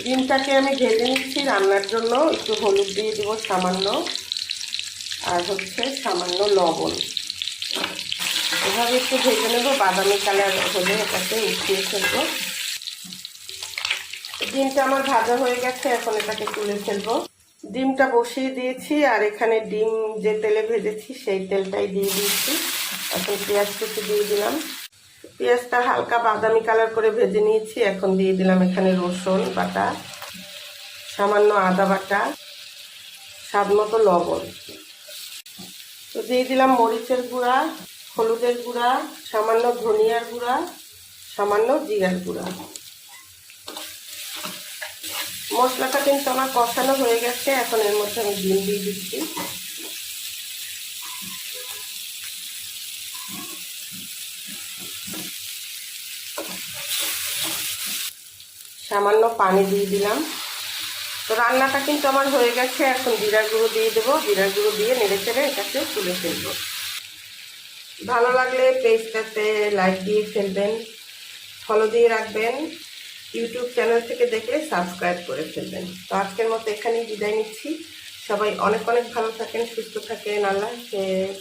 ডিমটাকে আমি ভেজে নিচ্ছি রান্নার জন্য। একটু হলুদ দিয়ে দেবো সামান্য, আর হচ্ছে সামান্য লবণ। এভাবে একটু ভেজে নেব, বাদামি কালার হলে এটাকে উঠিয়ে ফেলবো। ডিমটা আমার ভাজা হয়ে গেছে, এখন এটাকে তুলে ফেলবো। ডিমটা বসিয়ে দিয়েছি, আর এখানে ডিম যে তেলে ভেজেছি সেই তেলটাই দিয়ে দিয়েছি। এখন পেঁয়াজ কুচি দিয়ে দিলাম। পেঁয়াজটা হালকা বাদামি কালার করে ভেজে নিয়েছি। এখন দিয়ে দিলাম এখানে রসুন বাটা, সামান্য আদা বাটা, স্বাদ মতো লবণ। তো দিয়ে দিলাম মরিচের গুঁড়া, হলুদের গুঁড়া, সামান্য ধনিয়ার গুঁড়া, সামান্য জিরার গুঁড়া। মশলাটা কিন্তু আমার কষানো হয়ে গেছে। এখন এর মধ্যে আমি ডিম দিয়ে দিচ্ছি। সামান্য পানি দিয়ে দিলাম। তো রান্নাটা কিন্তু আমার হয়ে গেছে। এখন জিরার গুঁড়ো দিয়ে দেবো। জিরার গুঁড়ো দিয়ে নেড়ে চেড়ে এটাকে তুলে ফেলবো। ভালো লাগলে পেজটাতে লাইক দিয়ে ফেলবেন, ফলো দিয়ে রাখবেন। ইউটিউব চ্যানেল থেকে দেখলে সাবস্ক্রাইব করে ফেলবেন। তো আজকের মতো এখানেই বিদায় নিচ্ছি। সবাই অনেক অনেক ভালো থাকেন, সুস্থ থাকেন। আল্লাহ হাফেজ।